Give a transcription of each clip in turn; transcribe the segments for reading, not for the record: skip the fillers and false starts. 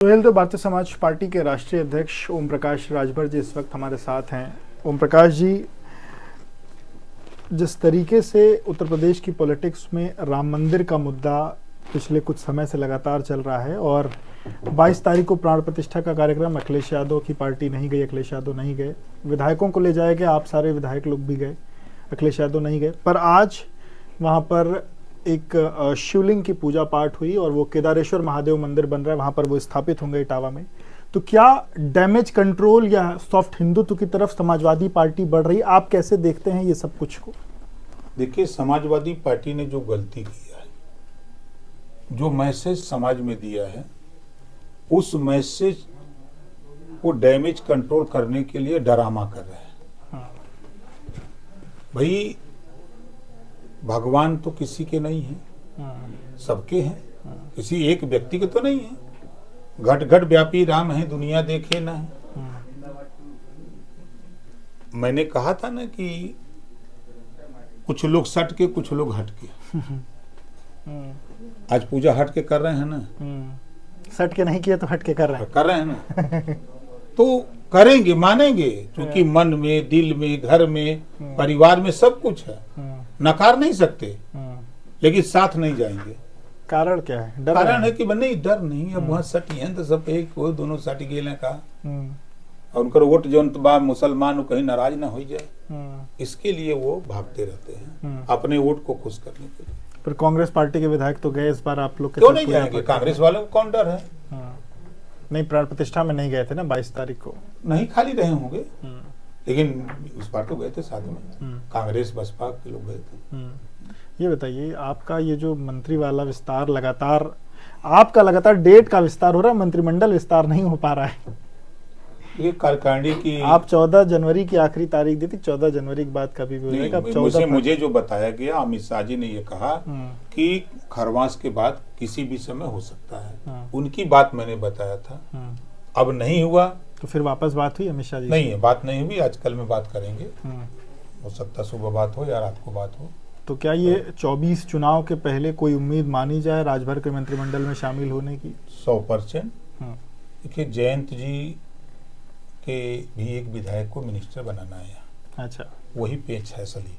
सुहेल, तो भारतीय समाज पार्टी के राष्ट्रीय अध्यक्ष ओम प्रकाश राजभर जी इस वक्त हमारे साथ हैं। ओम प्रकाश जी, जिस तरीके से उत्तर प्रदेश की पॉलिटिक्स में राम मंदिर का मुद्दा पिछले कुछ समय से लगातार चल रहा है और 22 तारीख को प्राण प्रतिष्ठा का कार्यक्रम, अखिलेश यादव की पार्टी नहीं गई, अखिलेश यादव नहीं गए, विधायकों को ले जाया गया, आप सारे विधायक लोग भी गए, अखिलेश यादव नहीं गए, पर आज वहाँ पर एक शिवलिंग की पूजा पाठ हुई और वो केदारेश्वर महादेव मंदिर बन रहा है, वहाँ पर वो स्थापित होंगे इटावा में। तो क्या डैमेज कंट्रोल या सॉफ्ट हिंदुत्व की तरफ समाजवादी पार्टी बढ़ रही है? आप कैसे देखते हैं ये सब कुछ को? देखिए, समाजवादी पार्टी ने जो गलती किया है, जो मैसेज समाज में दिया है, उस मैसेज को डैमेज कंट्रोल करने के लिए ड्रामा कर रहे हैं। भाई, भगवान तो किसी के नहीं है, सबके हैं, किसी एक व्यक्ति के तो नहीं है। घट घट व्यापी राम है, दुनिया देखे ना है। मैंने कहा था ना कि कुछ लोग सट के, कुछ लोग हट के। आज पूजा हट के कर रहे हैं ना, सट के नहीं किया तो हट के कर रहे हैं ना तो करेंगे, मानेंगे, क्योंकि मन में, दिल में, घर में, परिवार में सब कुछ है, नकार नहीं सकते, लेकिन साथ नहीं जाएंगे। कारण क्या है? डर कारण है कि नहीं, डर नहीं। अब वहाँ सटी है तो सब एक वो दोनों सट गए का, और उनका वोट जो बा मुसलमान कहीं नाराज ना हो जाए, इसके लिए वो भागते रहते हैं अपने वोट को खुश करने के लिए। पर कांग्रेस पार्टी के विधायक तो गए इस बार, आप लोग क्यों नहीं जाएंगे? कांग्रेस वालों को कौन डर है? नहीं, प्राण प्रतिष्ठा में नहीं गए थे ना 22 तारीख को। नहीं, खाली रहे होंगे, लेकिन इस बार तो गए थे साथ में, कांग्रेस बसपा के लोग गए थे। ये बताइए, आपका ये जो मंत्री वाला विस्तार लगातार, आपका लगातार डेट का विस्तार हो रहा है, मंत्रिमंडल विस्तार नहीं हो पा रहा है। ये कार्यकारिणी की आप 14 जनवरी की आखिरी तारीख दी थी, 14 जनवरी के बाद कभी भी हो जाएगा। मुझे जो बताया गया, अमित शाह जी ने ये कहा कि खरवास के बाद किसी भी समय हो सकता है। उनकी बात मैंने बताया था, अब नहीं हुआ तो फिर वापस बात हुई अमित शाह जी? नहीं, बात नहीं हुई। आज कल में बात करेंगे, हो सकता सुबह बात हो या रात को बात हो। तो क्या ये 24 चुनाव के पहले कोई उम्मीद मानी जाए राजभर के मंत्रिमंडल में शामिल होने की? 100%। देखिए, जयंत जी के भी एक विधायक को मिनिस्टर बनाना है। अच्छा, वही पेच है सली,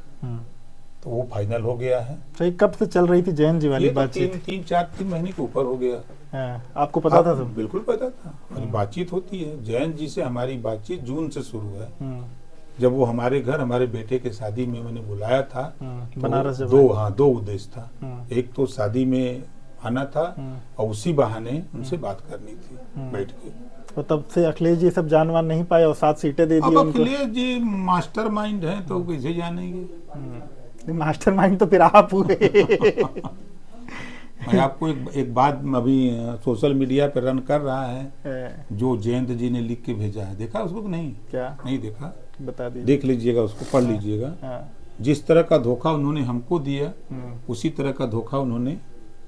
तो वो फाइनल हो गया है। सही, कब से चल रही थी जयंत जी वाली बातचीत? 3 महीने के ऊपर हो गया। आपको पता था? बिल्कुल पता था। हमारी बातचीत होती है जयंत जी से, हमारी बातचीत जून से शुरू है। जब वो हमारे घर, हमारे बेटे के शादी में मैंने बुलाया था, बनारस जब दो उद्देश्य था। एक तो शादी में आना था और उसी बहाने उनसे बात करनी थी बैठ के। तो तब से अखिलेश जी सब जानवान नहीं पाए और 7 सीटें दे दी। अब अखिलेश जी मास्टरमाइंड है तो कैसे जानेंगे? मास्टरमाइंड तो फिर आप हुए। मैं आपको एक बात अभी सोशल मीडिया पे रन कर रहा है, जो जयंत जी ने लिख के भेजा है। देखा उसको? नहीं, क्या नहीं देखा? बता दीजिए। देख लीजिएगा, उसको पढ़ लीजिएगा। जिस तरह का धोखा उन्होंने हमको दिया, उसी तरह का धोखा उन्होंने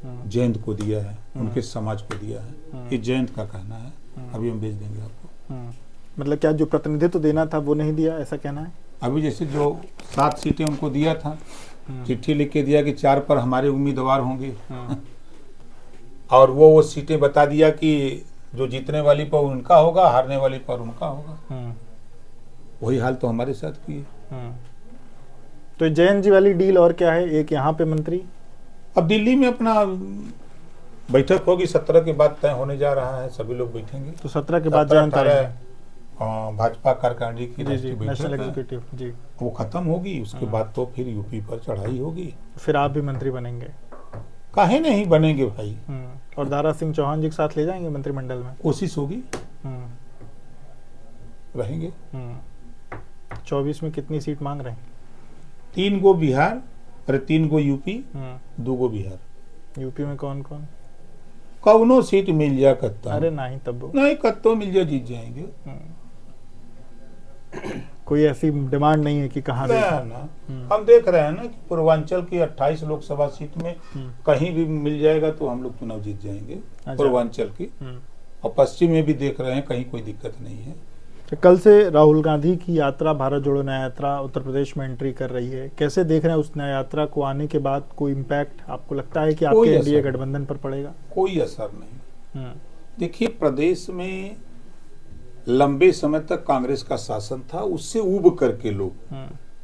जयंत को दिया है, उनके समाज को दिया है। ये जयंत का कहना है। अभी हम भेज देंगे आपको। मतलब क्या जो प्रतिनिधित्व देना था वो नहीं दिया, ऐसा कहना है? अभी जैसे जो 7 सीटें उनको दिया था, चिट्ठी लिख के दिया कि 4 पर हमारे उम्मीदवार होंगे, और वो सीटें बता दिया कि जो जीतने वाली पर उनका होगा, हारने वाली पर उनका होगा। वही हाल तो हमारे साथ की है। तो जयंत जी वाली डील और क्या है? एक यहाँ पे मंत्री, अब दिल्ली में अपना बैठक होगी, 17 के बाद तय होने जा रहा है, सभी लोग बैठेंगे। तो 17 के बाद जयंत भाजपा कार्यकारिणी की नेशनल एग्जीक्यूटिव जी, वो खत्म होगी। उसके बाद तो फिर यूपी पर चढ़ाई होगी। फिर आप भी मंत्री बनेंगे? काहे नहीं बनेंगे भाई। और दारा सिंह चौहान जी के साथ ले जाएंगे मंत्रिमंडल में? कोशिश होगी, रहेंगे। 24 में कितनी सीट मांग रहे हैं? 3 गो बिहार, अरे 3 गो यूपी, 2 गो बिहार। यूपी में कौन कौन? कौनो सीट मिल जाए कत्ता। अरे नहीं, तब नहीं, कत्तो मिल जाए, जीत जाएंगे। कोई ऐसी डिमांड नहीं है कि कहाँ ना। हम देख रहे हैं ना कि पूर्वांचल की 28 लोकसभा सीट में कहीं भी मिल जाएगा तो हम लोग चुनाव जीत जाएंगे। पूर्वांचल की, और पश्चिम में भी देख रहे हैं, कहीं कोई दिक्कत नहीं है। कल से राहुल गांधी की यात्रा, भारत जोड़ो न्याय यात्रा उत्तर प्रदेश में एंट्री कर रही है, कैसे देख रहे हैं उस न्याय यात्रा को? आने के बाद कोई इम्पैक्ट आपको लगता है कि आपके एनडीए गठबंधन पर पड़ेगा? कोई असर नहीं। देखिए, प्रदेश में लंबे समय तक कांग्रेस का शासन था, उससे उब करके लोग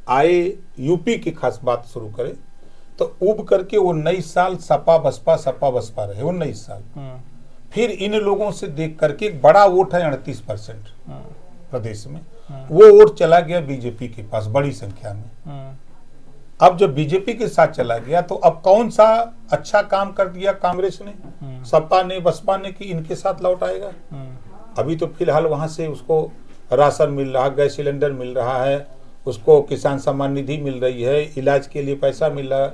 आए। यूपी की खास बात शुरू करें तो उब करके 19 साल सपा बसपा रहे 19 साल। फिर इन लोगों से देख करके एक बड़ा वोट है 38% प्रदेश में, वो वोट चला गया बीजेपी के पास बड़ी संख्या में। अब जब बीजेपी के साथ चला गया तो अब कौन सा अच्छा काम कर दिया कांग्रेस ने, सपा ने, बसपा ने, कि इनके साथ लौट आएगा। अभी तो फिलहाल वहां से उसको राशन मिल रहा, गैस सिलेंडर मिल रहा है, उसको किसान सम्मान निधि मिल रही है, इलाज के लिए पैसा मिल रहा है,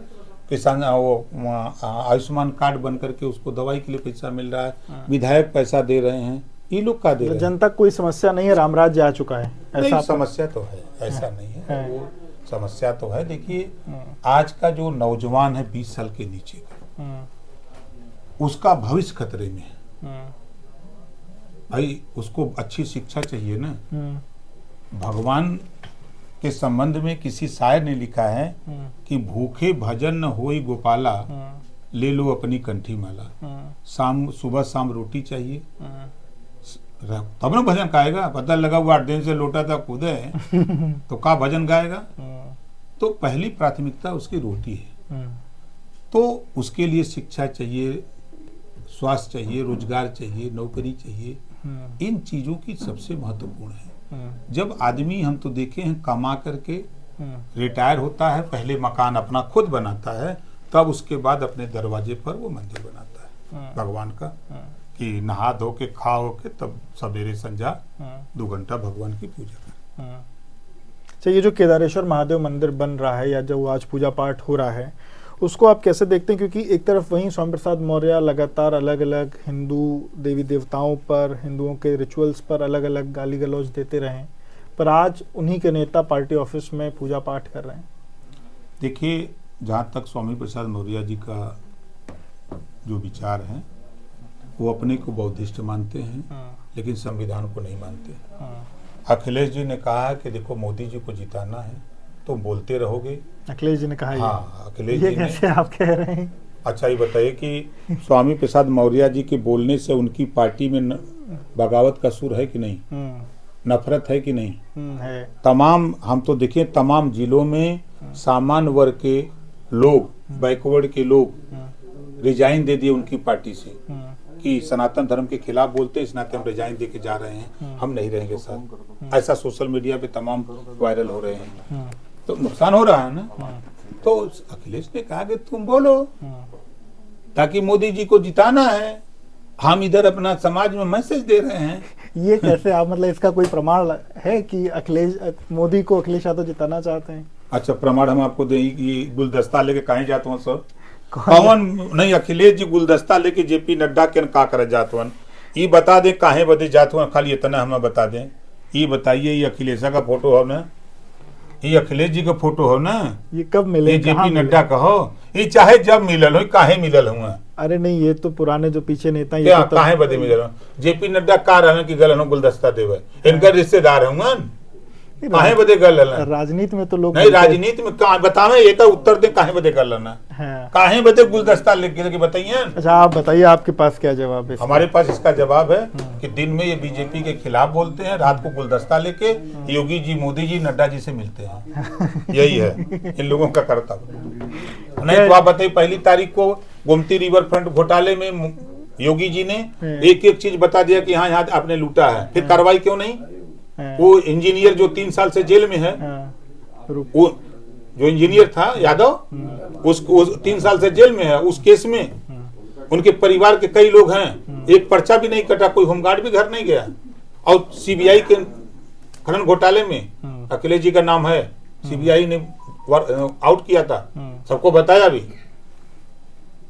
किसान वो आयुष्मान कार्ड बन करके उसको दवाई के लिए पैसा मिल रहा है, विधायक पैसा दे रहे हैं, ये लोग का दे रहे हैं। जनता कोई समस्या नहीं है, रामराज्य आ चुका है, नहीं, समस्या तो है, ऐसा नहीं है, वो समस्या तो है। देखिए, आज का जो नौजवान है 20 साल के नीचे का, उसका भविष्य खतरे में है भाई। उसको अच्छी शिक्षा चाहिए ना। भगवान के संबंध में किसी शायर ने लिखा है कि भूखे भजन न होई गोपाला, ले लो अपनी कंठी माला। शाम सुबह शाम रोटी चाहिए, तब ना भजन गाएगा। पता लगा वो 8 दिन से लोटा था कूदे तो का भजन गाएगा। तो पहली प्राथमिकता उसकी रोटी है, तो उसके लिए शिक्षा चाहिए, स्वास्थ्य चाहिए, रोजगार चाहिए, नौकरी चाहिए। इन चीजों की सबसे महत्वपूर्ण है। जब आदमी, हम तो देखे हैं, कमा करके रिटायर होता है, पहले मकान अपना खुद बनाता है, तब उसके बाद अपने दरवाजे पर वो मंदिर बनाता है भगवान का, कि नहा धो के खा हो के तब सवेरे संध्या 2 घंटा भगवान की पूजा कर। अच्छा, ये जो केदारेश्वर महादेव मंदिर बन रहा है या जो आज पूजा पाठ हो रहा है, उसको आप कैसे देखते हैं? क्योंकि एक तरफ वहीं स्वामी प्रसाद मौर्य लगातार अलग अलग हिंदू देवी देवताओं पर, हिंदुओं के रिचुअल्स पर अलग अलग गाली गलौज देते रहे, पर आज उन्हीं के नेता पार्टी ऑफिस में पूजा पाठ कर रहे हैं। देखिए, जहाँ तक स्वामी प्रसाद मौर्य जी का जो विचार है, वो अपने को बौद्धिस्ट मानते हैं, लेकिन संविधान को नहीं मानते। अखिलेश जी ने कहा कि देखो, मोदी जी को जिताना है तो बोलते रहोगे। अखिलेश जी ने कहा। हाँ, अखिलेश जी ने। कैसे आप कह रहे हैं? अच्छा, ये बताइए कि स्वामी प्रसाद मौर्य जी के बोलने से उनकी पार्टी में बगावत का सुर है कि नहीं, नफरत है कि नहीं? है। तमाम, हम तो देखिए, तमाम जिलों में सामान्य वर्ग के लोग, बैकवर्ड के लोग रिजाइन दे दिए उनकी पार्टी से, कि सनातन धर्म के खिलाफ बोलते, इस नाते हम रिजाइन दे के जा रहे हैं, हम नहीं रहेंगे साथ। ऐसा सोशल मीडिया पे तमाम वायरल हो रहे हैं, तो नुकसान हो रहा है ना। तो अखिलेश ने कहा कि तुम बोलो, ताकि मोदी जी को जिताना है, हम इधर अपना समाज में मैसेज दे रहे हैं। ये कैसे आप, मतलब इसका कोई प्रमाण है कि मोदी को अखिलेश यादव जिताना चाहते हैं? अच्छा, प्रमाण हम आपको दें। ये गुलदस्ता लेके कहीं जाते हो सर? कौन नहीं, अखिलेश जी गुलदस्ता लेके जेपी नड्डा के का कर जातवन, ये बता दें काहे बदे जातवन, खाली इतना हमें बता दें। ये बताइए, ये अखिलेश का फोटो हो ना, ये अखिलेश जी का फोटो हो ना, ये कब मिले? ये जेपी नड्डा का हो, ये चाहे जब मिलल हो, काहे मिलल हुआ? अरे नहीं, ये तो पुराने जो पीछे नेता, ये तो काहे बदे मिलल हो? जेपी नड्डा का रहन की गलन हो गुलदस्ता देवे, इनका रिश्तेदार होंगे, काहे बदे गल राजनीति में तो लोग नहीं, राजनीति में बतावे, एक उत्तर दे, काहे बदे कर लेना, काहे बदे गुलदस्ता लेके बताइए। अच्छा, आप बताइए, आपके पास क्या जवाब है? हमारे पास इसका जवाब है कि दिन में ये बीजेपी के खिलाफ बोलते हैं, रात को गुलदस्ता लेके योगी जी, मोदी जी, नड्डा जी से मिलते हैं। यही है इन लोगों का कर्तव्य। नहीं तो आप बताइए, 1 तारीख को गोमती रिवर फ्रंट घोटाले में योगी जी ने एक एक चीज बता दिया कि हाँ, यहाँ आपने लूटा है, फिर कार्रवाई क्यों नहीं? वो इंजीनियर जो 3 साल से जेल में है, वो जो इंजीनियर था यादव, उसको 3 साल से जेल में है। उस केस में उनके परिवार के कई लोग हैं, एक पर्चा भी नहीं कटा, कोई होमगार्ड भी घर नहीं गया। और सीबीआई के खनन घोटाले में अखिलेश जी का नाम है, सीबीआई ने आउट किया था, सबको बताया भी,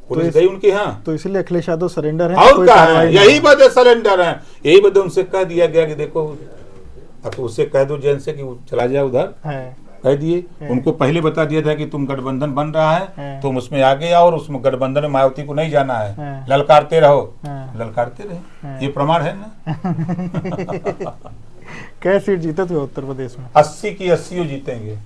पुलिस गई उनके यहाँ। तो इसलिए अखिलेश यादव सरेंडर है, और क्या है? यही वजह सरेंडर है, यही वजह उनसे कह दिया गया कि देखो, अब तो उससे कह दो जेल से कि चला जाए उधर, कह दिए। उनको पहले बता दिया था कि तुम गठबंधन बन रहा है, तुम उसमें आगे आओ, और उसमें गठबंधन में मायावती को नहीं जाना है, ललकारते रहो, ललकारते रहे। ये प्रमाण है ना। कैसे सीट जीते थे उत्तर प्रदेश में? 80 की 80 जीतेंगे।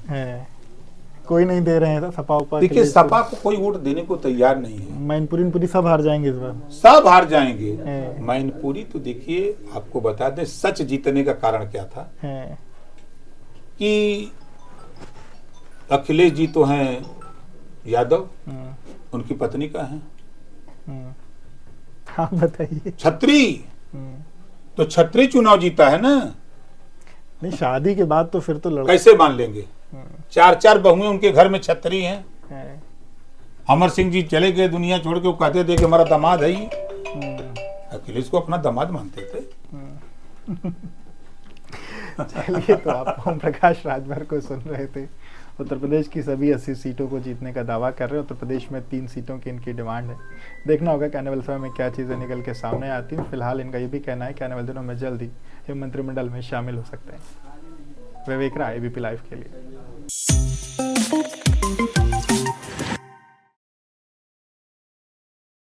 कोई नहीं दे रहे हैं सपा उपा के देखिए लिए। सपा को कोई वोट देने को तैयार नहीं है, मैनपुरी सब हार जाएंगे इस बार। सब हार जाएंगे। है। मैनपुरी तो देखिए आपको बता दें सच जीतने का कारण क्या था है। कि अखिलेश जी तो हैं यादव, हम्म, उनकी पत्नी का है हम्म। हाँ बताइए। छत्री, हम्म। तो छत्री चुनाव जीता है ना, नहीं शादी के बाद तो फिर तो लड़ कैसे मान लेंगे? चार चार बहुएं उनके घर में छत्री हैं। है। अमर सिंह जी चले गए दुनिया छोड़ के, वो कहते थे कि हमारा दामाद है ही। हम्म। अखिलेश को अपना दामाद मानते थे। चलिए, तो आप ओम प्रकाश राजभर को सुन रहे थे। उत्तर प्रदेश की सभी 80 सीटों को जीतने का दावा कर रहे हैं। उत्तर प्रदेश में 3 सीटों की इनकी डिमांड है। देखना होगा कि आने वाले समय में क्या चीज़ें निकल के सामने आती हैं। फिलहाल इनका ये भी कहना है कि आने वाले दिनों में जल्द ही ये मंत्रिमंडल में शामिल हो सकते हैं। विवेक राय, एबीपी लाइव के लिए।